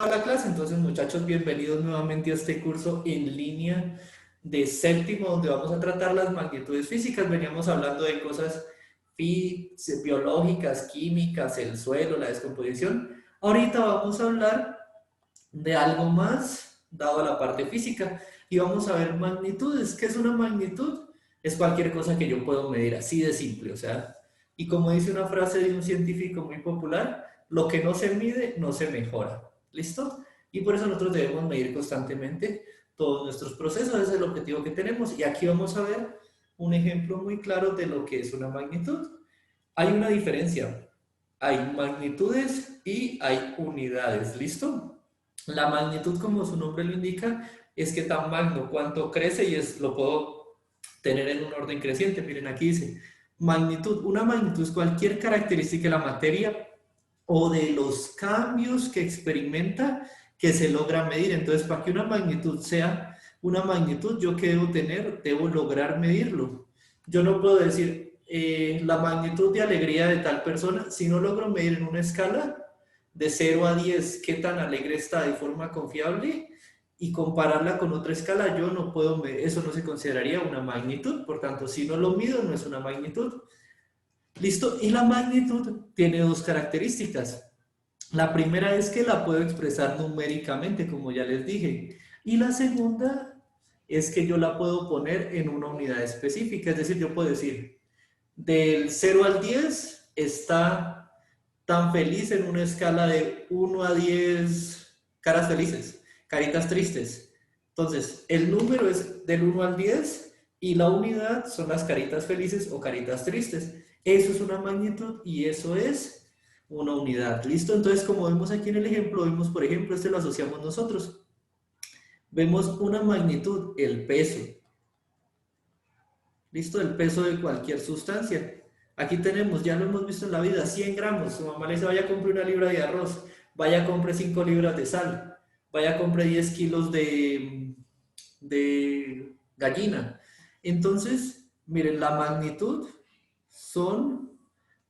A la clase. Entonces, muchachos, bienvenidos nuevamente a este curso en línea de séptimo, donde vamos a tratar las magnitudes físicas. Veníamos hablando de cosas biológicas, químicas, el suelo, la descomposición. Ahorita vamos a hablar de algo más dado a la parte física y vamos a ver magnitudes. ¿Qué es una magnitud? Es cualquier cosa que yo puedo medir, así de simple, o sea, y como dice una frase de un científico muy popular, lo que no se mide no se mejora. ¿Listo? Y por eso nosotros debemos medir constantemente todos nuestros procesos, ese es el objetivo que tenemos. Y aquí vamos a ver un ejemplo muy claro de lo que es una magnitud. Hay una diferencia, hay magnitudes y hay unidades, ¿listo? La magnitud, como su nombre lo indica, es que tan magno, cuanto crece y lo puedo tener en un orden creciente. Miren, aquí dice magnitud. Una magnitud es cualquier característica de la materia o de los cambios que experimenta que se logra medir. Entonces, para que una magnitud sea una magnitud, ¿yo qué debo tener? Debo lograr medirlo. Yo no puedo decir la magnitud de alegría de tal persona si no logro medir en una escala de 0 a 10 qué tan alegre está de forma confiable y compararla con otra escala. Yo no puedo medir, eso no se consideraría una magnitud. Por tanto, si no lo mido, no es una magnitud. ¿Listo? Y la magnitud tiene dos características. La primera es que la puedo expresar numéricamente, como ya les dije. Y la segunda es que yo la puedo poner en una unidad específica. Es decir, yo puedo decir, del 0 al 10 está tan feliz en una escala de 1 a 10 caras felices, caritas tristes. Entonces, el número es del 1 al 10 y la unidad son las caritas felices o caritas tristes. Eso es una magnitud y eso es una unidad. ¿Listo? Entonces, como vemos aquí en el ejemplo, vemos, por ejemplo, este lo asociamos nosotros. Vemos una magnitud, el peso. ¿Listo? El peso de cualquier sustancia. Aquí tenemos, ya lo hemos visto en la vida, 100 gramos. Su mamá le dice, vaya a comprar una libra de arroz, vaya a comprar 5 libras de sal, vaya a comprar 10 kilos de gallina. Entonces, miren, la magnitud son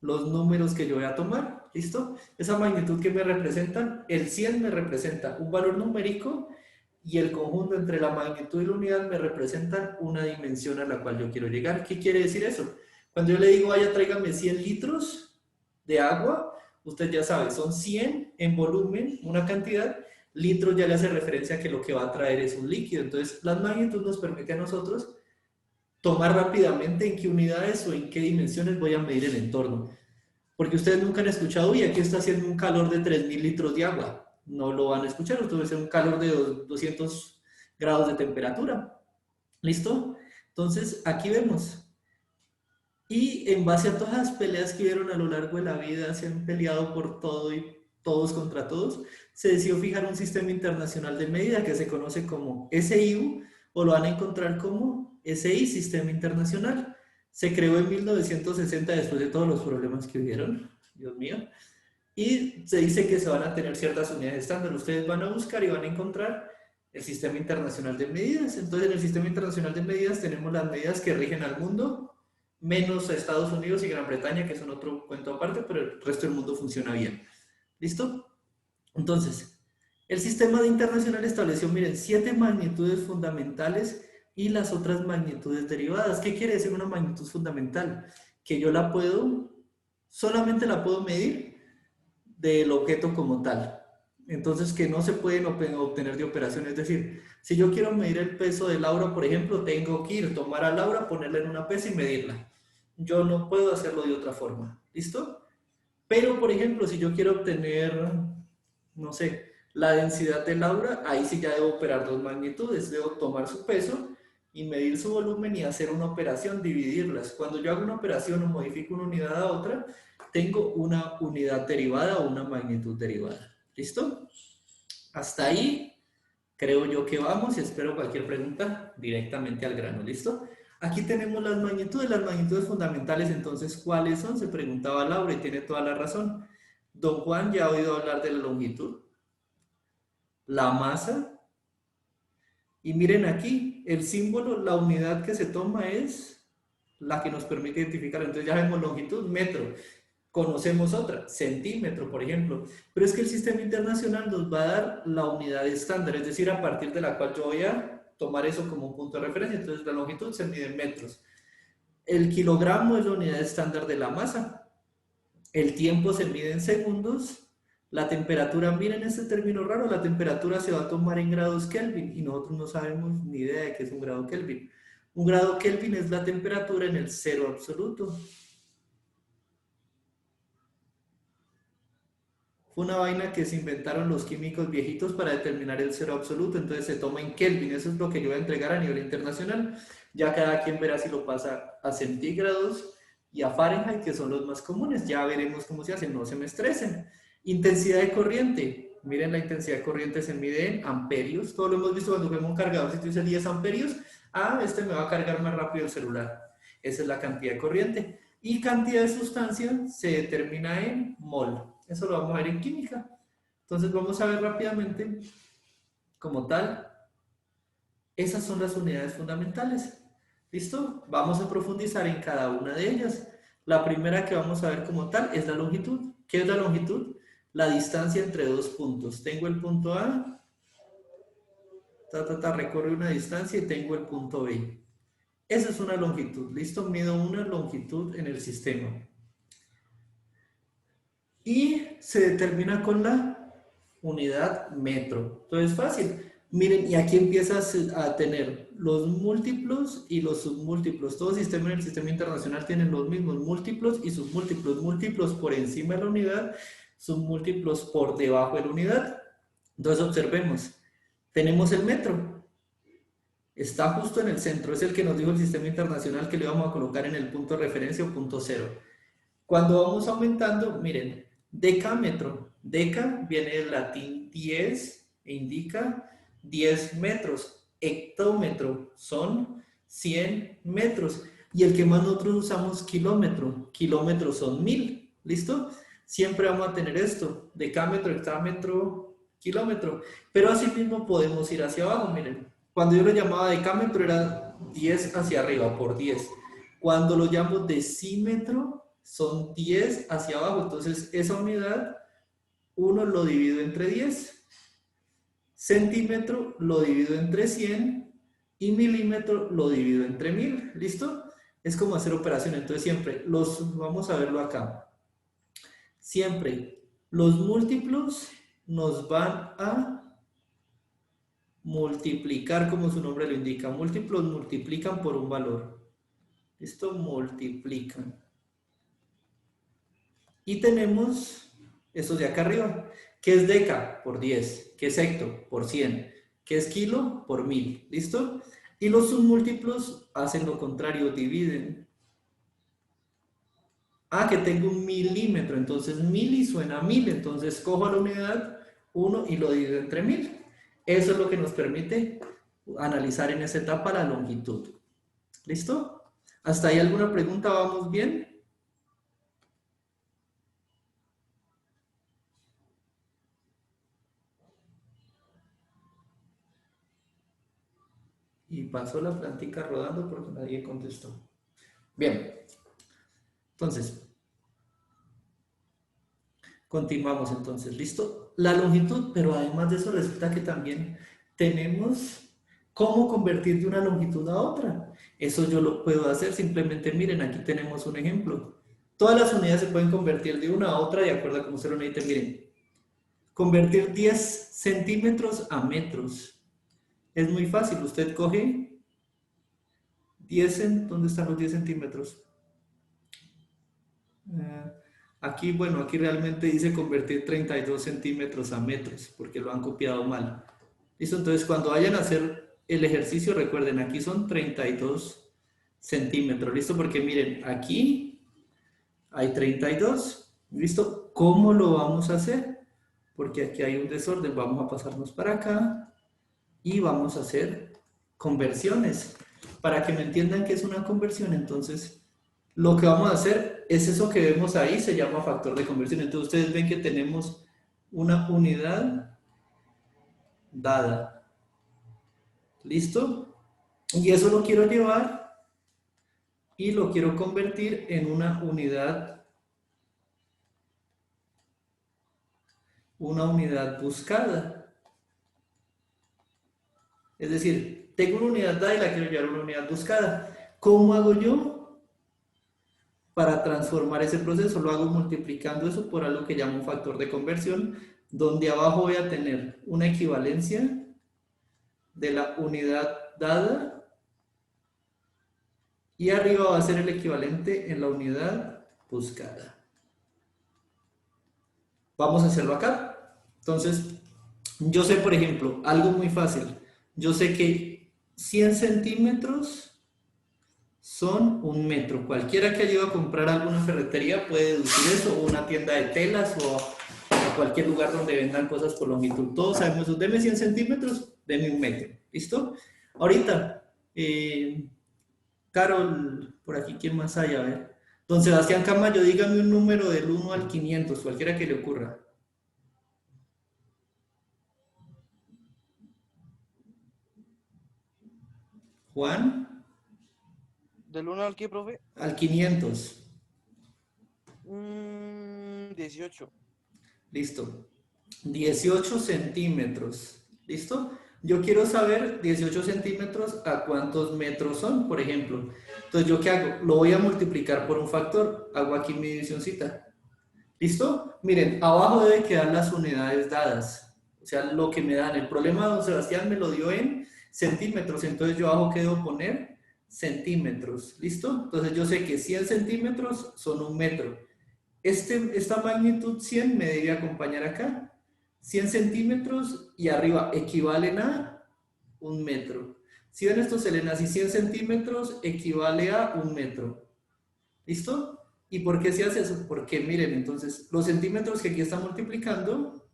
los números que yo voy a tomar. ¿Listo? Esa magnitud que me representan, el 100 me representa un valor numérico y el conjunto entre la magnitud y la unidad me representan una dimensión a la cual yo quiero llegar. ¿Qué quiere decir eso? Cuando yo le digo, vaya, tráigame 100 litros de agua, usted ya sabe, son 100 en volumen, una cantidad, litros ya le hace referencia a que lo que va a traer es un líquido. Entonces, las magnitudes nos permiten a nosotros tomar rápidamente en qué unidades o en qué dimensiones voy a medir el entorno. Porque ustedes nunca han escuchado, y aquí está haciendo un calor de 3000 litros de agua. No lo van a escuchar, esto debe ser un calor de 200 grados de temperatura. ¿Listo? Entonces, aquí vemos. Y en base a todas las peleas que vieron a lo largo de la vida, se han peleado por todo y todos contra todos, se decidió fijar un sistema internacional de medida que se conoce como SIU o lo van a encontrar como SI, Sistema Internacional. Se creó en 1960 después de todos los problemas que hubieron, Dios mío, y se dice que se van a tener ciertas unidades estándar. Ustedes van a buscar y van a encontrar el Sistema Internacional de Medidas. Entonces, en el Sistema Internacional de Medidas tenemos las medidas que rigen al mundo, menos a Estados Unidos y Gran Bretaña, que son otro cuento aparte, pero el resto del mundo funciona bien. ¿Listo? Entonces, el sistema internacional estableció, miren, 7 magnitudes fundamentales y las otras magnitudes derivadas. ¿Qué quiere decir una magnitud fundamental? Que yo la puedo, solamente la puedo medir del objeto como tal. Entonces, que no se pueden obtener de operación. Es decir, si yo quiero medir el peso de Laura, por ejemplo, tengo que ir, tomar a Laura, ponerla en una pesa y medirla. Yo no puedo hacerlo de otra forma. ¿Listo? Pero, por ejemplo, si yo quiero obtener, no sé, la densidad de Laura, ahí sí ya debo operar dos magnitudes. Debo tomar su peso y medir su volumen y hacer una operación, dividirlas. Cuando yo hago una operación o modifico una unidad a otra, tengo una unidad derivada o una magnitud derivada. ¿Listo? Hasta ahí creo yo que vamos y espero cualquier pregunta directamente al grano. ¿Listo? Aquí tenemos las magnitudes fundamentales. Entonces, ¿cuáles son? Se preguntaba Laura y tiene toda la razón. Don Juan ya ha oído hablar de la longitud, la masa, y miren aquí, el símbolo, la unidad que se toma es la que nos permite identificar. Entonces ya vemos longitud, metro. Conocemos otra, centímetro, por ejemplo. Pero es que el sistema internacional nos va a dar la unidad estándar, es decir, a partir de la cual yo voy a tomar eso como un punto de referencia. Entonces, la longitud se mide en metros. El kilogramo es la unidad estándar de la masa. El tiempo se mide en segundos. La temperatura, miren este término raro, la temperatura se va a tomar en grados Kelvin y nosotros no sabemos ni idea de qué es un grado Kelvin. Un grado Kelvin es la temperatura en el cero absoluto. Fue una vaina que se inventaron los químicos viejitos para determinar el cero absoluto, entonces se toma en Kelvin, eso es lo que yo voy a entregar a nivel internacional. Ya cada quien verá si lo pasa a centígrados y a Fahrenheit, que son los más comunes. Ya veremos cómo se hace, no se me estresen. Intensidad de corriente. Miren, la intensidad de corriente se mide en amperios. Todo lo hemos visto cuando vemos un cargador, si tú dices 10 amperios, este me va a cargar más rápido el celular. Esa es la cantidad de corriente. Y cantidad de sustancia se determina en mol. Eso lo vamos a ver en química. Entonces vamos a ver rápidamente, como tal, esas son las unidades fundamentales. ¿Listo? Vamos a profundizar en cada una de ellas. La primera que vamos a ver como tal es la longitud. ¿Qué es la longitud? La distancia entre dos puntos. Tengo el punto A, recorre una distancia y tengo el punto B. Esa es una longitud. ¿Listo? Mido una longitud en el sistema. Y se determina con la unidad metro. Entonces, fácil. Miren, y aquí empiezas a tener los múltiplos y los submúltiplos. Todo sistema en el sistema internacional tienen los mismos múltiplos y submúltiplos. Múltiplos por encima de la unidad, submúltiplos por debajo de la unidad. Entonces, observemos. Tenemos el metro. Está justo en el centro. Es el que nos dijo el sistema internacional que le vamos a colocar en el punto de referencia o punto cero. Cuando vamos aumentando, miren, decámetro. Deca viene del latín 10 e indica 10 metros. Hectómetro son 100 metros. Y el que más nosotros usamos, kilómetro. Kilómetros son 1000. ¿Listo? Siempre vamos a tener esto. Decámetro, hectámetro, kilómetro. Pero asimismo podemos ir hacia abajo, miren. Cuando yo lo llamaba decámetro era 10 hacia arriba, por 10. Cuando lo llamo decímetro, son 10 hacia abajo. Entonces, esa unidad, 1 lo divido entre 10. Centímetro lo divido entre 100. Y milímetro lo divido entre 1000. ¿Listo? Es como hacer operación. Entonces, siempre, vamos a verlo acá. Siempre, los múltiplos nos van a multiplicar, como su nombre lo indica. Múltiplos multiplican por un valor. ¿Listo? Multiplican. Y tenemos eso de acá arriba, que es deca por 10, que es hecto por 100, que es kilo por 1000, ¿listo? Y los submúltiplos hacen lo contrario, dividen. Que tengo un milímetro, entonces mili suena a 1000, entonces cojo la unidad 1 y lo divido entre 1000. Eso es lo que nos permite analizar en esa etapa la longitud. ¿Listo? ¿Hasta ahí alguna pregunta? ¿Vamos bien? Y pasó la plática rodando porque nadie contestó. Bien, entonces, continuamos entonces, ¿listo? La longitud, pero además de eso resulta que también tenemos cómo convertir de una longitud a otra. Eso yo lo puedo hacer, simplemente miren, aquí tenemos un ejemplo. Todas las unidades se pueden convertir de una a otra de acuerdo a cómo se lo necesite. Miren, convertir 10 centímetros a metros. Es muy fácil, usted coge 10, ¿dónde están los 10 centímetros? Aquí, bueno, aquí realmente dice convertir 32 centímetros a metros, porque lo han copiado mal. ¿Listo? Entonces, cuando vayan a hacer el ejercicio, recuerden, aquí son 32 centímetros. ¿Listo? Porque miren, aquí hay 32. ¿Listo? ¿Cómo lo vamos a hacer? Porque aquí hay un desorden. Vamos a pasarnos para acá y vamos a hacer conversiones. Para que me entiendan qué es una conversión, entonces lo que vamos a hacer es eso que vemos ahí, se llama factor de conversión. Entonces ustedes ven que tenemos una unidad dada. ¿Listo? Y eso lo quiero llevar y lo quiero convertir en una unidad una unidad buscada. Es decir, tengo una unidad dada y la quiero llevar a una unidad buscada. ¿Cómo hago yo para transformar ese proceso? Lo hago multiplicando eso por algo que llamo un factor de conversión, donde abajo voy a tener una equivalencia de la unidad dada y arriba va a ser el equivalente en la unidad buscada. Vamos a hacerlo acá. Entonces, yo sé, por ejemplo, algo muy fácil. Yo sé que 100 centímetros son 1 metro. Cualquiera que haya ido a comprar alguna ferretería puede deducir eso, o una tienda de telas, o a cualquier lugar donde vendan cosas por longitud. Todos sabemos eso. Deme 100 centímetros, deme 1 metro. ¿Listo? Ahorita, Carol, por aquí, ¿quién más hay? A ver. Don Sebastián Camayo, dígame un número del 1 al 500, cualquiera que le ocurra. Juan. ¿Del 1 al qué, profe? Al 500. 18. Listo. 18 centímetros. ¿Listo? Yo quiero saber 18 centímetros a cuántos metros son, por ejemplo. Entonces, ¿yo qué hago? Lo voy a multiplicar por un factor. Hago aquí mi divisioncita. ¿Listo? Miren, abajo debe quedar las unidades dadas. O sea, lo que me dan. El problema de don Sebastián me lo dio en centímetros. Entonces, yo abajo qué debo poner centímetros. ¿Listo? Entonces, yo sé que 100 centímetros son 1 metro. Esta magnitud 100 me debe acompañar acá. 100 centímetros y arriba equivalen a 1 metro. Si ven esto, Selena, si 100 centímetros equivale a 1 metro. ¿Listo? ¿Y por qué se hace eso? Porque miren, entonces, los centímetros que aquí están multiplicando,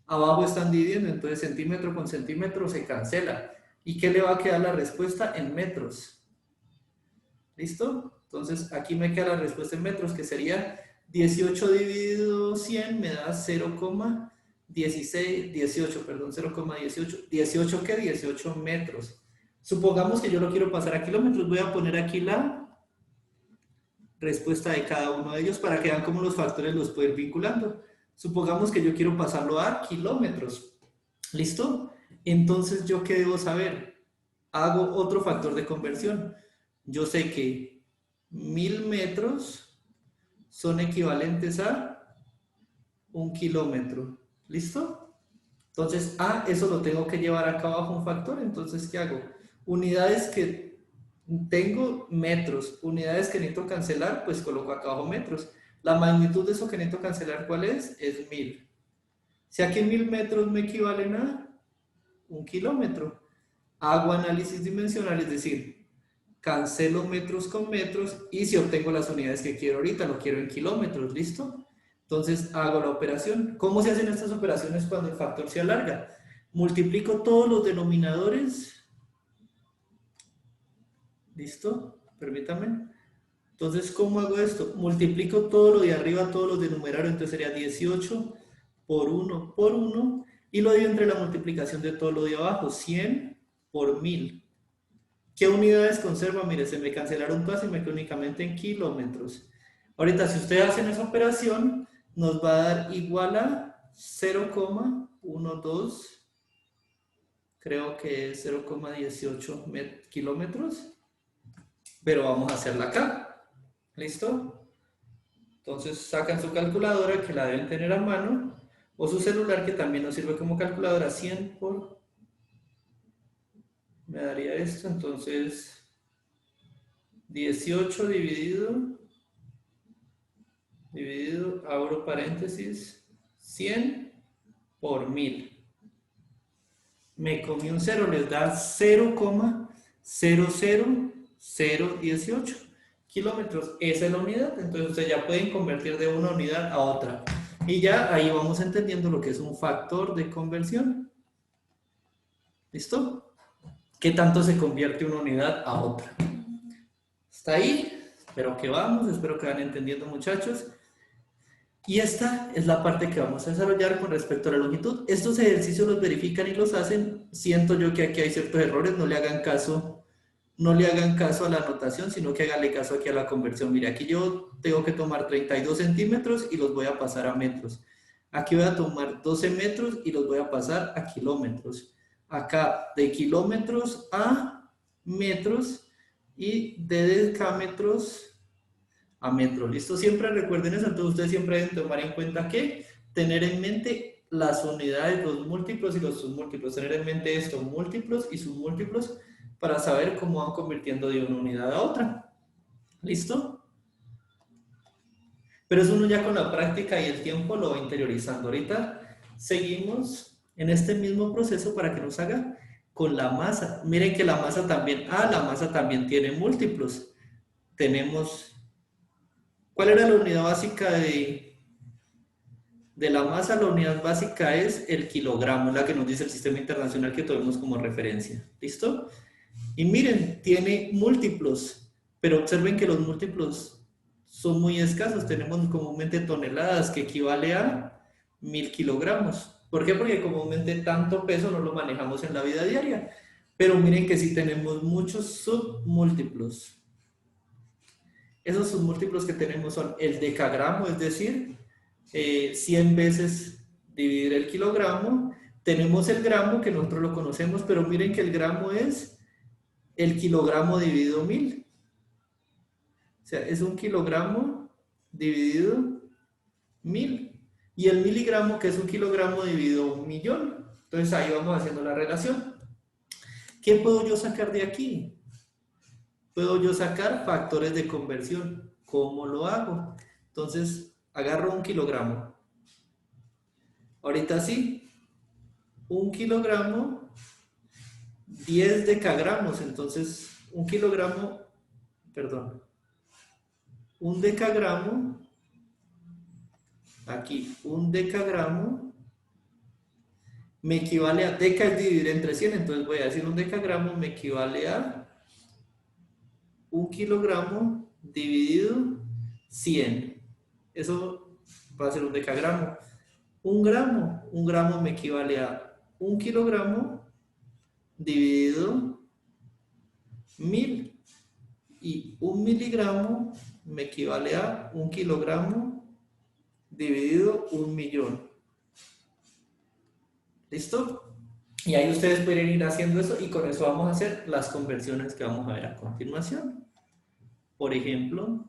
abajo están dividiendo, entonces centímetro con centímetro se cancela. ¿Y qué le va a quedar la respuesta? En metros. ¿Listo? Entonces, aquí me queda la respuesta en metros, que sería 18 dividido 100 me da 0,16, 18, perdón, 0,18. ¿18 qué? 18 metros. Supongamos que yo lo quiero pasar a kilómetros. Voy a poner aquí la respuesta de cada uno de ellos para que vean cómo los factores los puedo ir vinculando. Supongamos que yo quiero pasarlo a kilómetros. ¿Listo? Entonces, ¿yo qué debo saber? Hago otro factor de conversión. Yo sé que 1000 metros son equivalentes a 1 kilómetro. ¿Listo? Entonces, eso lo tengo que llevar acá abajo un factor. Entonces, ¿qué hago? Unidades que tengo metros, unidades que necesito cancelar, pues coloco acá abajo metros. La magnitud de eso que necesito cancelar, ¿cuál es? Es 1000. Si aquí 1000 metros me equivalen a 1 kilómetro, hago análisis dimensional, es decir, cancelo metros con metros y si obtengo las unidades que quiero ahorita, lo quiero en kilómetros, ¿listo? Entonces hago la operación. ¿Cómo se hacen estas operaciones cuando el factor se alarga? Multiplico todos los denominadores. ¿Listo? Permítame. Entonces, ¿cómo hago esto? Multiplico todo lo de arriba, todos los de numerario, entonces sería 18 por 1 por 1 y lo divido entre la multiplicación de todo lo de abajo, 100 por 1000. ¿Qué unidades conserva? Mire, se me cancelaron todas y me quedo únicamente en kilómetros. Ahorita, si ustedes hacen esa operación, nos va a dar igual a 0,12, creo que es 0,18 kilómetros, pero vamos a hacerla acá. ¿Listo? Entonces sacan su calculadora que la deben tener a mano o su celular que también nos sirve como calculadora. 100 por... me daría esto, entonces 18 dividido, abro paréntesis, 100 por 1000. Me comí un 0, les da 0,00018 kilómetros. Esa es la unidad, entonces ustedes ya pueden convertir de una unidad a otra. Y ya ahí vamos entendiendo lo que es un factor de conversión. ¿Listo? ¿Qué tanto se convierte una unidad a otra? ¿Está ahí? Espero que vamos, espero que van entendiendo, muchachos. Y esta es la parte que vamos a desarrollar con respecto a la longitud. Estos ejercicios los verifican y los hacen. Siento yo que aquí hay ciertos errores, no le hagan caso a la anotación, sino que háganle caso aquí a la conversión. Mire, aquí yo tengo que tomar 32 centímetros y los voy a pasar a metros. Aquí voy a tomar 12 metros y los voy a pasar a kilómetros. Acá de kilómetros a metros y de decámetros a metros. ¿Listo? Siempre recuerden eso. Entonces ustedes siempre deben tomar en cuenta que tener en mente las unidades, los múltiplos y los submúltiplos. Tener en mente esto, múltiplos y submúltiplos, para saber cómo van convirtiendo de una unidad a otra. ¿Listo? Pero eso uno ya con la práctica y el tiempo lo va interiorizando. Ahorita seguimos en este mismo proceso para que nos haga con la masa. Miren que la masa también tiene múltiplos. Tenemos, ¿cuál era la unidad básica de la masa? La unidad básica es el kilogramo, la que nos dice el sistema internacional que tomemos como referencia. ¿Listo? Y miren, tiene múltiplos, pero observen que los múltiplos son muy escasos. Tenemos comúnmente toneladas, que equivale a 1000 kilogramos. ¿Por qué? Porque comúnmente tanto peso no lo manejamos en la vida diaria. Pero miren que sí tenemos muchos submúltiplos. Esos submúltiplos que tenemos son el decagramo, es decir, 100 veces dividir el kilogramo. Tenemos el gramo, que nosotros lo conocemos, pero miren que el gramo es el kilogramo dividido 1000. O sea, es un kilogramo dividido 1000. Y el miligramo, que es un kilogramo dividido 1.000.000. Entonces ahí vamos haciendo la relación. ¿Qué puedo yo sacar de aquí? Puedo yo sacar factores de conversión. ¿Cómo lo hago? Entonces, agarro un kilogramo. Ahorita sí, un kilogramo, 10 decagramos. Entonces, un kilogramo, perdón, un decagramo, aquí, un decagramo, me equivale a, deca es dividir entre 100, entonces voy a decir un decagramo me equivale a un kilogramo dividido 100. Eso va a ser un decagramo. Un gramo me equivale a un kilogramo dividido 1000. Y un miligramo me equivale a un kilogramo dividido 1.000.000. ¿Listo? Y ahí ustedes pueden ir haciendo eso y con eso vamos a hacer las conversiones que vamos a ver a continuación. Por ejemplo,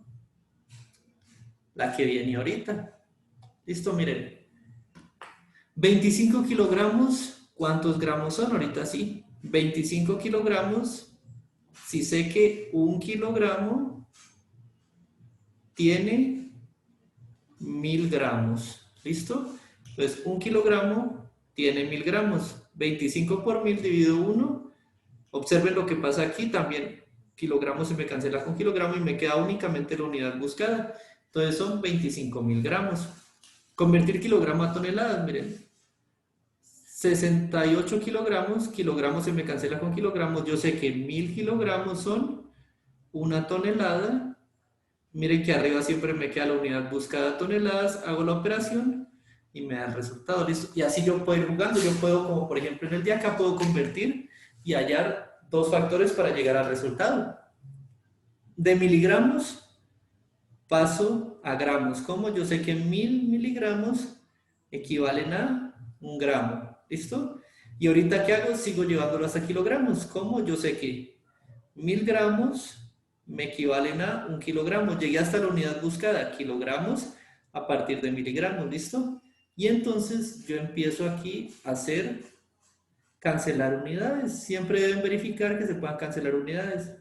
la que viene ahorita. ¿Listo? Miren. 25 kilogramos, ¿cuántos gramos son? Ahorita sí. 25 kilogramos, si sé que un kilogramo tiene 1000 gramos. ¿Listo? Entonces, un kilogramo tiene 1000 gramos. 25 por 1000 dividido 1. Observen lo que pasa aquí también. Kilogramos se me cancela con kilogramo y me queda únicamente la unidad buscada. Entonces son 25.000 gramos. Convertir kilogramo a toneladas, miren. 68 kilogramos, kilogramos se me cancela con kilogramos. Yo sé que 1000 kilogramos son una tonelada. Miren que arriba siempre me queda la unidad buscada toneladas. Hago la operación y me da el resultado. ¿Listo? Y así yo puedo ir jugando. Yo puedo, como por ejemplo en el de acá, puedo convertir y hallar dos factores para llegar al resultado. De miligramos paso a gramos. ¿Cómo? Yo sé que 1000 miligramos equivalen a un gramo. ¿Listo? Y ahorita, ¿qué hago? Sigo llevándolo hasta kilogramos. ¿Cómo? Yo sé que 1000 gramos me equivalen a un kilogramo. Llegué hasta la unidad buscada, kilogramos a partir de miligramos. ¿Listo? Y entonces yo empiezo aquí a hacer cancelar unidades. Siempre deben verificar que se puedan cancelar unidades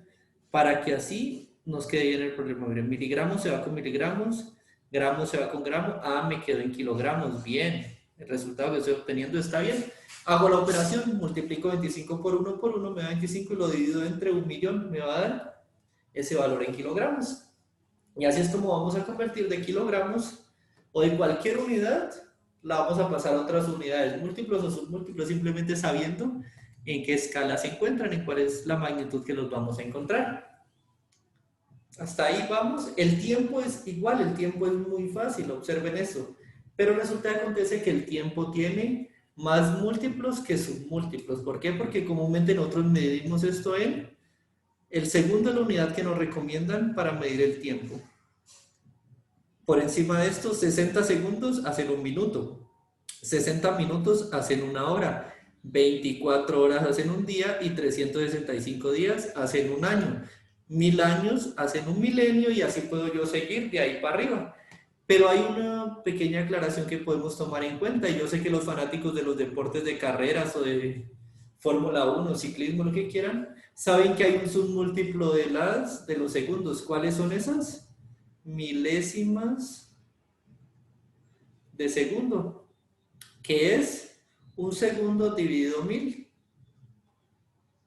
para que así nos quede bien el problema. Miren, miligramos se va con miligramos, gramos se va con gramos. Ah, me quedo en kilogramos. Bien. El resultado que estoy obteniendo está bien. Hago la operación, multiplico 25 por 1, me da 25 y lo divido entre 1.000.000, me va a dar ese valor en kilogramos. Y así es como vamos a convertir de kilogramos o de cualquier unidad, la vamos a pasar a otras unidades, múltiplos o submúltiplos, simplemente sabiendo en qué escala se encuentran, en cuál es la magnitud que los vamos a encontrar. Hasta ahí vamos. El tiempo es igual, el tiempo es muy fácil, observen eso. Pero resulta que acontece que el tiempo tiene más múltiplos que submúltiplos. ¿Por qué? Porque comúnmente nosotros medimos esto en el segundo de la unidad que nos recomiendan para medir el tiempo. Por encima de estos, 60 segundos hacen un minuto. 60 minutos hacen una hora, 24 horas hacen un día y 365 días hacen un año. 1000 años hacen un milenio y así puedo yo seguir de ahí para arriba. Pero hay una pequeña aclaración que podemos tomar en cuenta y yo sé que los fanáticos de los deportes de carreras o de Fórmula 1, ciclismo, lo que quieran, saben que hay un submúltiplo de los segundos. ¿Cuáles son esas? Milésimas de segundo, que es un segundo dividido 1000.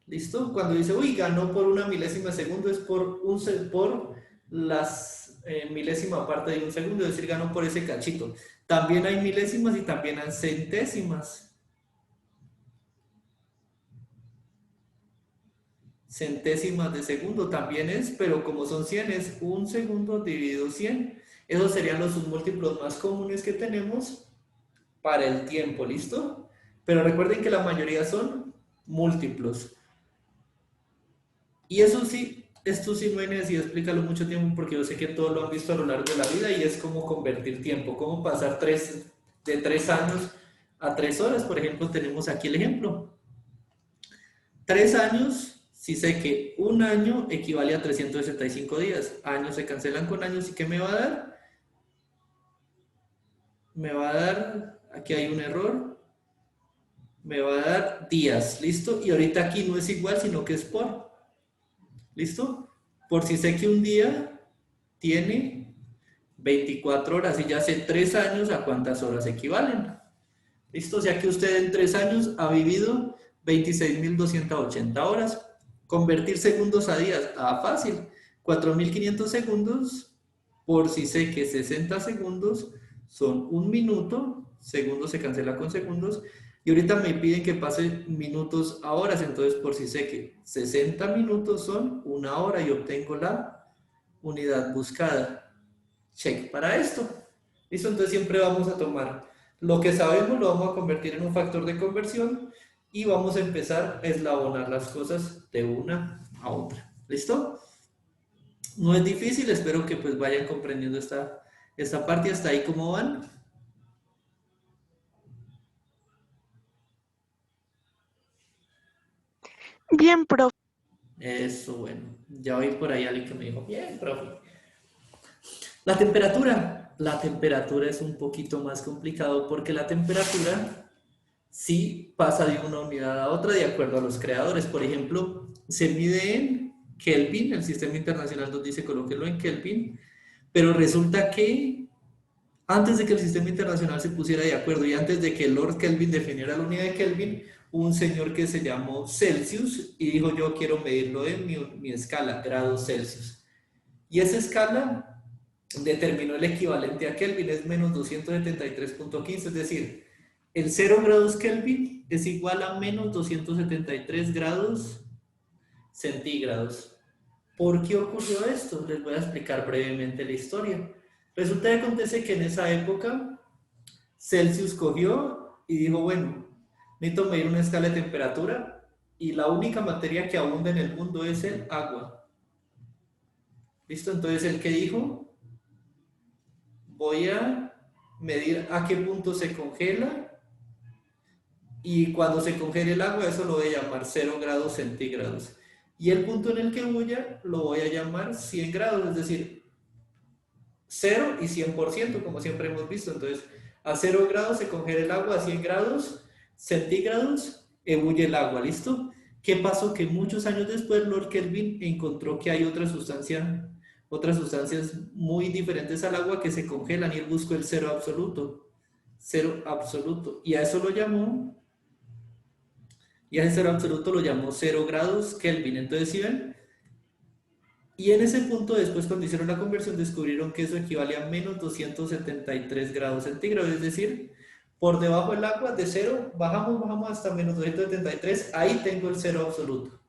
¿Listo? Cuando dice, uy, ganó por una milésima de segundo, es por las milésima parte de un segundo, es decir, ganó por ese cachito. También hay milésimas y también hay centésimas. Centésimas de segundo también es, pero como son 100, es un segundo dividido 100. Esos serían los submúltiplos más comunes que tenemos para el tiempo, ¿listo? Pero recuerden que la mayoría son múltiplos. Y eso sí, esto sí no hay necesidad de explicarlo mucho tiempo porque yo sé que todos lo han visto a lo largo de la vida y es como convertir tiempo, cómo pasar de 3 años a 3 horas. Por ejemplo, tenemos aquí el ejemplo. 3 años, si sé que un año equivale a 365 días. Años se cancelan con años y ¿qué me va a dar? Me va a dar, aquí hay un error, me va a dar días, ¿listo? Y ahorita aquí no es igual, sino que es por, ¿listo? Por si sé que un día tiene 24 horas y ya hace 3 años, ¿a cuántas horas equivalen? ¿Listo? O sea que usted en 3 años ha vivido 26.280 horas. Convertir segundos a días, fácil. 4.500 segundos, por si sé que 60 segundos son un minuto, segundos se cancela con segundos, y ahorita me piden que pase minutos a horas, entonces por si sé que 60 minutos son una hora y obtengo la unidad buscada. Check para esto. ¿Listo? Entonces siempre vamos a tomar lo que sabemos, lo vamos a convertir en un factor de conversión y vamos a empezar a eslabonar las cosas de una a otra. ¿Listo? No es difícil, espero que pues vayan comprendiendo esta parte. ¿Hasta ahí cómo van? Bien, profe. Eso, bueno. Ya oí por ahí alguien que me dijo, bien, profe. La temperatura es un poquito más complicado porque la temperatura sí pasa de una unidad a otra de acuerdo a los creadores. Por ejemplo, se mide en Kelvin, el sistema internacional nos dice colóquenlo en Kelvin, pero resulta que antes de que el sistema internacional se pusiera de acuerdo y antes de que Lord Kelvin definiera la unidad de Kelvin, hubo un señor que se llamó Celsius y dijo yo quiero medirlo en mi escala, grados Celsius. Y esa escala determinó el equivalente a Kelvin, es menos 273.15, es decir, el 0 grados Kelvin es igual a menos 273 grados centígrados. ¿Por qué ocurrió esto? Les voy a explicar brevemente la historia. Resulta que acontece que en esa época Celsius cogió y dijo, bueno, necesito medir una escala de temperatura y la única materia que abunda en el mundo es el agua. ¿Listo? Entonces, ¿el que dijo? Voy a medir a qué punto se congela y cuando se congele el agua, eso lo voy a llamar 0 grados centígrados. Y el punto en el que huya lo voy a llamar 100 grados, es decir, 0 y 100%, como siempre hemos visto. Entonces, a 0 grados se congela el agua, a 100 grados centígrados ebulle el agua, ¿listo? ¿Qué pasó? Que muchos años después Lord Kelvin encontró que hay otras sustancias muy diferentes al agua que se congelan y él buscó el cero absoluto, y a eso lo llamó, y a ese cero absoluto lo llamó 0 grados Kelvin. Entonces, ¿sí ven? Y en ese punto, después cuando hicieron la conversión, descubrieron que eso equivale a menos 273 grados centígrados, es decir, por debajo del agua de 0, bajamos hasta menos 273, ahí tengo el cero absoluto.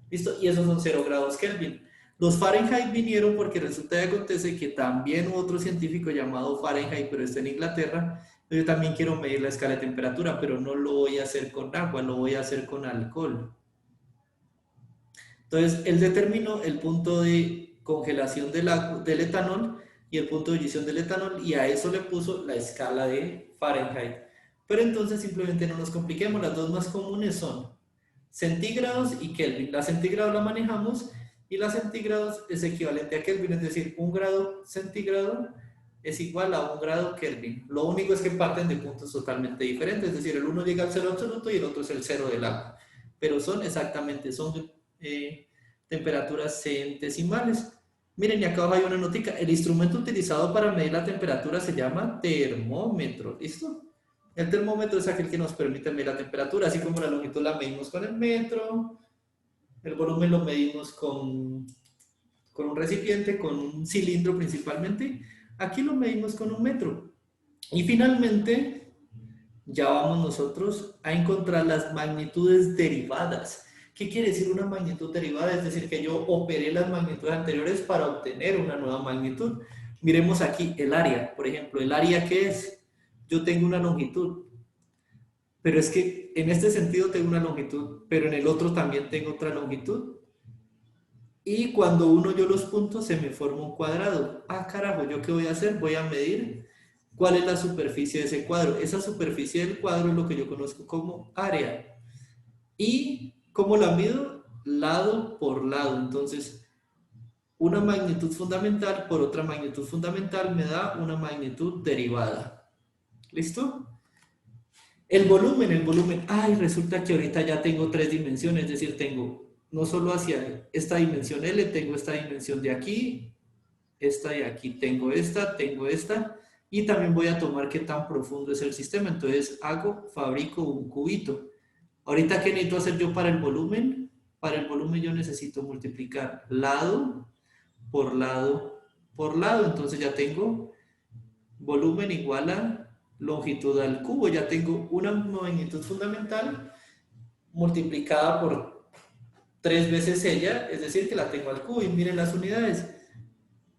¿Listo? Y esos son 0 grados Kelvin. Los Fahrenheit vinieron porque resulta que acontece que también hubo otro científico llamado Fahrenheit, pero está en Inglaterra. Yo también quiero medir la escala de temperatura, pero no lo voy a hacer con agua, lo voy a hacer con alcohol. Entonces, él determinó el punto de congelación del etanol y el punto de ebullición del etanol y a eso le puso la escala de Fahrenheit. Pero entonces simplemente no nos compliquemos, las dos más comunes son centígrados y Kelvin. La centígrado la manejamos y la centígrados es equivalente a Kelvin, es decir, 1 grado centígrado es igual a 1 grado Kelvin. Lo único es que parten de puntos totalmente diferentes, es decir, el uno llega al cero absoluto y el otro es el cero del agua. Pero son exactamente, son temperaturas centesimales. Miren, y acá abajo hay una notica. El instrumento utilizado para medir la temperatura se llama termómetro. ¿Listo? El termómetro es aquel que nos permite medir la temperatura, así como la longitud la medimos con el metro, el volumen lo medimos con un recipiente, con un cilindro principalmente. Aquí lo medimos con un metro. Y finalmente, ya vamos nosotros a encontrar las magnitudes derivadas. ¿Qué quiere decir una magnitud derivada? Es decir, que yo operé las magnitudes anteriores para obtener una nueva magnitud. Miremos aquí el área, por ejemplo. ¿El área qué es? Yo tengo una longitud, pero es que en este sentido tengo una longitud, pero en el otro también tengo otra longitud. Y cuando uno yo los puntos se me forma un cuadrado. Ah, carajo, ¿yo qué voy a hacer? Voy a medir cuál es la superficie de ese cuadro. Esa superficie del cuadro es lo que yo conozco como área. ¿Y cómo la mido? Lado por lado. Entonces, una magnitud fundamental por otra magnitud fundamental me da una magnitud derivada. ¿Listo? El volumen. Ay, resulta que ahorita ya tengo 3 dimensiones, es decir, tengo no solo hacia esta dimensión L, tengo esta dimensión de aquí, esta de aquí, tengo esta, y también voy a tomar qué tan profundo es el sistema. Entonces fabrico un cubito. Ahorita, ¿qué necesito hacer yo para el volumen? Para el volumen yo necesito multiplicar lado por lado por lado. Entonces ya tengo volumen igual a longitud al cubo. Ya tengo una magnitud fundamental multiplicada por 3 veces ella, es decir, que la tengo al cubo. Y miren las unidades.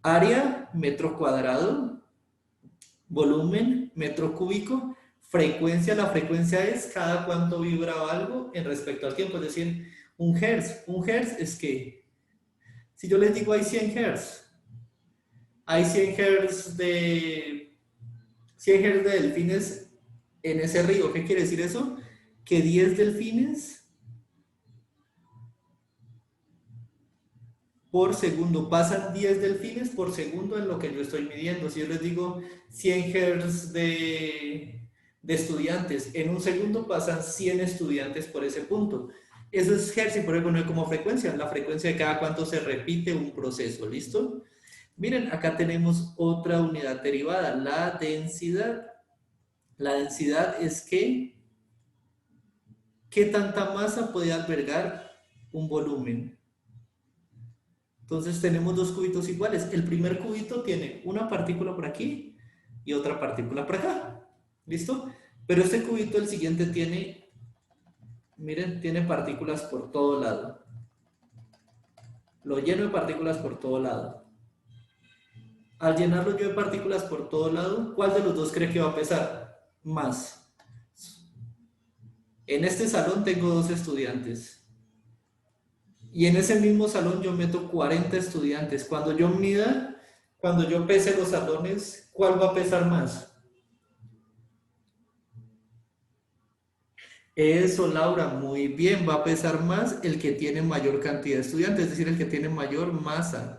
Área, metro cuadrado. Volumen, metro cúbico. Frecuencia, la frecuencia es cada cuánto vibra algo en respecto al tiempo, es decir, un hertz. Un hertz es que, si yo les digo hay 100 hertz, hay 100 hertz de 100 hertz de delfines en ese río. ¿Qué quiere decir eso? Que 10 delfines por segundo, pasan 10 delfines por segundo en lo que yo estoy midiendo. Si yo les digo 100 hertz de estudiantes, en un segundo pasan 100 estudiantes por ese punto. Eso es hertz y por eso poner como frecuencia, la frecuencia de cada cuánto se repite un proceso, ¿listo? Miren, acá tenemos otra unidad derivada, la densidad. La densidad es que, ¿qué tanta masa puede albergar un volumen? Entonces tenemos dos cubitos iguales. El primer cubito tiene una partícula por aquí y otra partícula por acá. ¿Listo? Pero este cubito, el siguiente, tiene, miren, tiene partículas por todo lado. Lo lleno de partículas por todo lado. Al llenarlo yo de partículas por todo lado, ¿cuál de los dos cree que va a pesar más? En este salón tengo 2 estudiantes. Y en ese mismo salón yo meto 40 estudiantes. Cuando yo mida, cuando yo pese los salones, ¿cuál va a pesar más? Eso, Laura, muy bien. Va a pesar más el que tiene mayor cantidad de estudiantes, es decir, el que tiene mayor masa.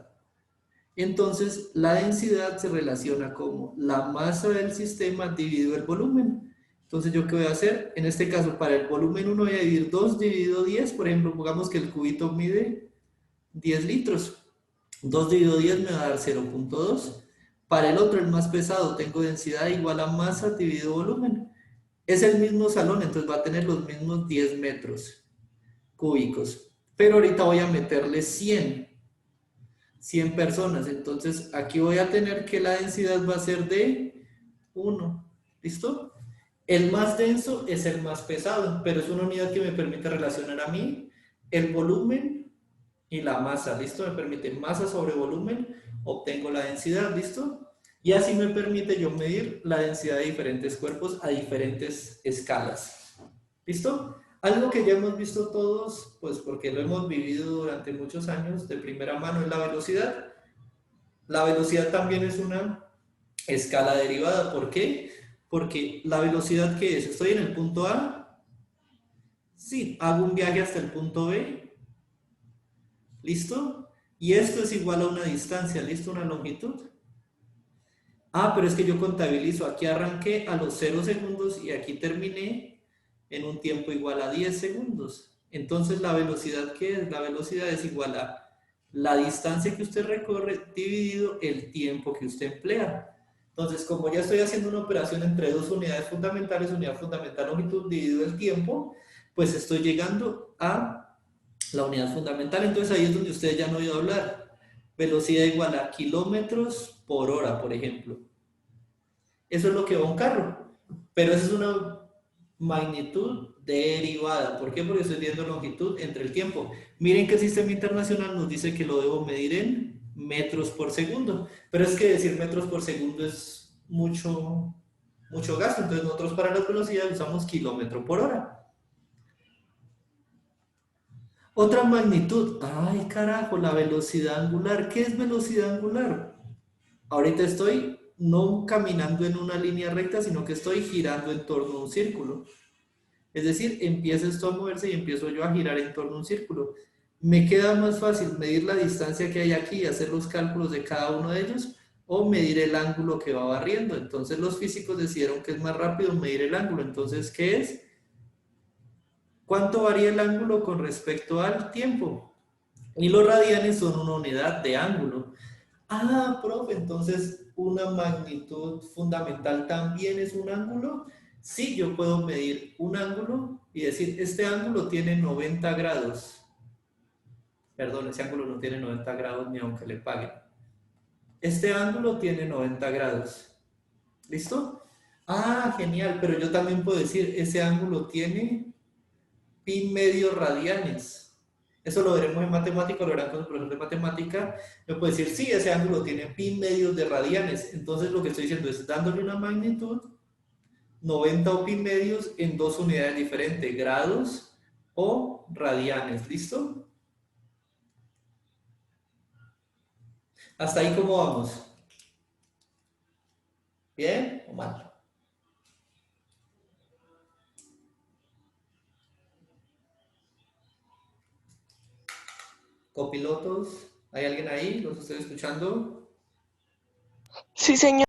Entonces, la densidad se relaciona como la masa del sistema dividido el volumen. Entonces, ¿yo qué voy a hacer? En este caso, para el volumen 1 voy a dividir 2 dividido 10. Por ejemplo, pongamos que el cubito mide 10 litros. 2 dividido 10 me va a dar 0.2. Para el otro, el más pesado, tengo densidad igual a masa dividido volumen. Es el mismo salón, entonces va a tener los mismos 10 metros cúbicos. Pero ahorita voy a meterle 100 personas. Entonces, aquí voy a tener que la densidad va a ser de 1. ¿Listo? El más denso es el más pesado, pero es una unidad que me permite relacionar a mí el volumen y la masa. ¿Listo? Me permite masa sobre volumen, obtengo la densidad. ¿Listo? Y así me permite yo medir la densidad de diferentes cuerpos a diferentes escalas. ¿Listo? Algo que ya hemos visto todos, pues porque lo hemos vivido durante muchos años de primera mano, es la velocidad. La velocidad también es una escala derivada. ¿Por qué? Porque la velocidad que es, estoy en el punto A, sí, hago un viaje hasta el punto B, ¿listo? Y esto es igual a una distancia, ¿listo? Una longitud. Ah, pero es que yo contabilizo, aquí arranqué a los 0 segundos y aquí terminé en un tiempo igual a 10 segundos. Entonces la velocidad que es, la velocidad es igual a la distancia que usted recorre dividido el tiempo que usted emplea. Entonces, como ya estoy haciendo una operación entre dos unidades fundamentales, unidad fundamental longitud dividido el tiempo, pues estoy llegando a la unidad fundamental. Entonces ahí es donde ustedes ya han oído hablar. Velocidad igual a kilómetros por hora, por ejemplo. Eso es lo que va un carro. Pero esa es una magnitud derivada. ¿Por qué? Porque estoy viendo longitud entre el tiempo. Miren que el sistema internacional nos dice que lo debo medir en metros por segundo. Pero es que decir metros por segundo es mucho gasto. Entonces nosotros para las velocidades usamos kilómetro por hora. Otra magnitud. Ay, carajo, la velocidad angular. ¿Qué es velocidad angular? Ahorita estoy no caminando en una línea recta, sino que estoy girando en torno a un círculo. Es decir, empieza esto a moverse y empiezo yo a girar en torno a un círculo. Me queda más fácil medir la distancia que hay aquí y hacer los cálculos de cada uno de ellos o medir el ángulo que va barriendo. Entonces los físicos decidieron que es más rápido medir el ángulo. Entonces, ¿qué es? ¿Cuánto varía el ángulo con respecto al tiempo? Y los radianes son una unidad de ángulo. Ah, profe, entonces una magnitud fundamental también es un ángulo. Sí, yo puedo medir un ángulo y decir, este ángulo tiene 90 grados. Perdón, ese ángulo no tiene 90 grados ni aunque le paguen. Este ángulo tiene 90 grados. ¿Listo? Ah, genial, pero yo también puedo decir, ese ángulo tiene pi medios radianes. Eso lo veremos en matemática, lo verán con el profesor de matemática. Me puede decir, sí, ese ángulo tiene pi medios de radianes. Entonces lo que estoy diciendo es dándole una magnitud, 90 o pi medios en dos unidades diferentes, grados o radianes. ¿Listo? ¿Hasta ahí cómo vamos? ¿Bien o mal? Copilotos, ¿hay alguien ahí? ¿Los estoy escuchando? Sí, señor.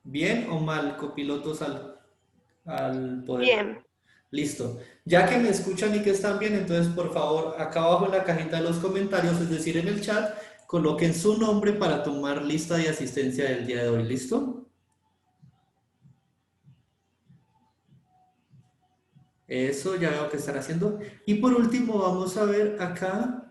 ¿Bien o mal, copilotos al poder? Bien. Listo. Ya que me escuchan y que están bien, entonces por favor, acá abajo en la cajita de los comentarios, es decir, en el chat, coloquen su nombre para tomar lista de asistencia del día de hoy. ¿Listo? Eso ya veo que están haciendo. Y por último, vamos a ver acá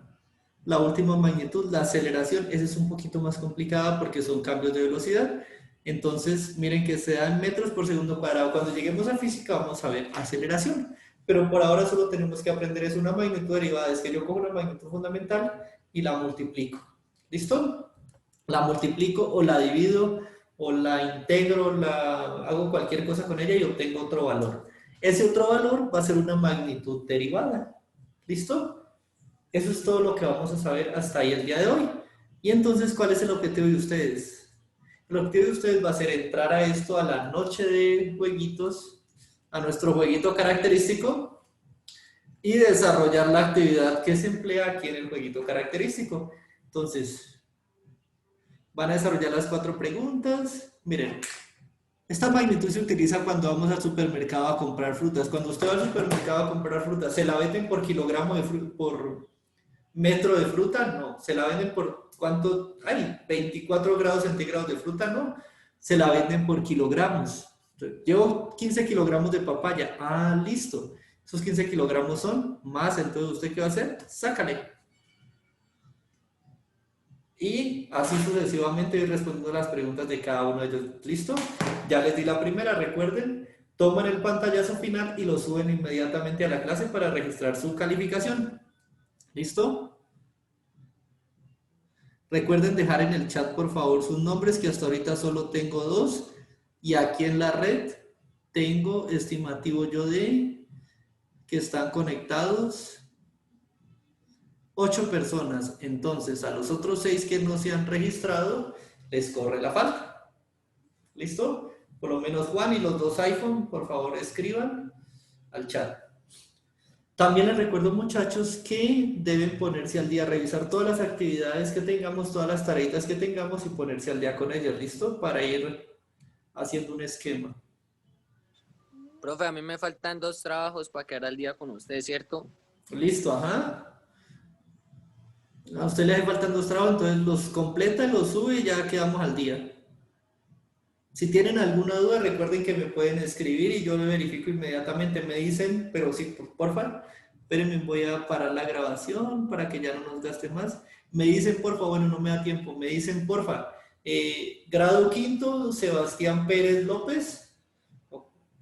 la última magnitud, la aceleración. Esa es un poquito más complicada porque son cambios de velocidad. Entonces, miren que se da en metros por segundo cuadrado. Cuando lleguemos a física vamos a ver aceleración. Pero por ahora solo tenemos que aprender es una magnitud derivada. Es que yo cojo una magnitud fundamental y la multiplico. ¿Listo? La multiplico o la divido o la integro, hago cualquier cosa con ella y obtengo otro valor. Ese otro valor va a ser una magnitud derivada. ¿Listo? Eso es todo lo que vamos a saber hasta ahí el día de hoy. Y entonces, ¿cuál es el objetivo de ustedes? El objetivo de ustedes va a ser entrar a esto, a la noche de jueguitos, a nuestro jueguito característico y desarrollar la actividad que se emplea aquí en el jueguito característico. Entonces, van a desarrollar las 4 preguntas. Miren, esta magnitud se utiliza cuando vamos al supermercado a comprar frutas. Cuando usted va al supermercado a comprar frutas, ¿se la venden por kilogramo de por metro de fruta? No. ¿Se la venden por cuánto? Ay, 24 grados centígrados de fruta, no. Se la venden por kilogramos. Entonces, llevo 15 kilogramos de papaya. Ah, listo. Esos 15 kilogramos son más. Entonces, ¿usted qué va a hacer? Sácale. Y así sucesivamente ir respondiendo las preguntas de cada uno de ellos. ¿Listo? Ya les di la primera, recuerden, toman el pantallazo final y lo suben inmediatamente a la clase para registrar su calificación. ¿Listo? Recuerden dejar en el chat, por favor, sus nombres, que hasta ahorita solo tengo 2. Y aquí en la red tengo estimativo yo de que están conectados 8 personas. Entonces, a los otros 6 que no se han registrado, les corre la falta. ¿Listo? Por lo menos Juan y los dos iPhone, por favor, escriban al chat. También les recuerdo, muchachos, que deben ponerse al día, revisar todas las actividades que tengamos, todas las tareitas que tengamos y ponerse al día con ellas, ¿listo? Para ir haciendo un esquema. Profe, a mí me faltan 2 trabajos para quedar al día con usted, ¿cierto? Listo, ajá. A usted le hace faltan 2 trabajos, entonces los completa, los sube y ya quedamos al día. Si tienen alguna duda, recuerden que me pueden escribir y yo lo verifico inmediatamente. Me dicen, pero sí, porfa, espérenme, voy a parar la grabación para que ya no nos gaste más. Me dicen, porfa, bueno, no me da tiempo, me dicen, porfa, grado quinto, Sebastián Pérez López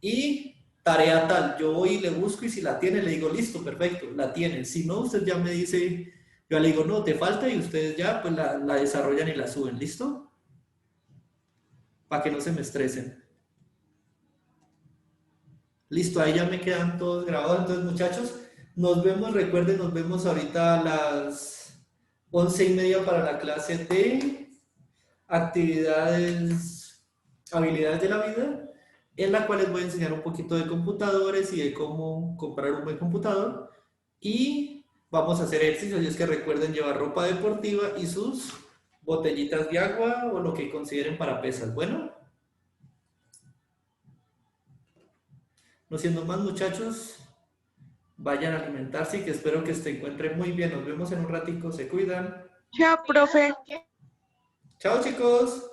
y tarea tal. Yo voy y le busco y si la tiene, le digo, listo, perfecto, la tienen. Si no, usted ya me dice, yo le digo, no, te falta y ustedes ya pues la desarrollan y la suben, ¿listo? Para que no se me estresen. Listo, ahí ya me quedan todos grabados. Entonces, muchachos, nos vemos, recuerden, nos vemos ahorita a las 11:30 para la clase de actividades, habilidades de la vida, en la cual les voy a enseñar un poquito de computadores y de cómo comprar un buen computador. Y vamos a hacer ejercicios, y es que recuerden llevar ropa deportiva y sus botellitas de agua o lo que consideren para pesas. Bueno, no siendo más, muchachos, vayan a alimentarse y que espero que se encuentren muy bien. Nos vemos en un ratico, se cuidan. Chao, profe. Chao, chicos.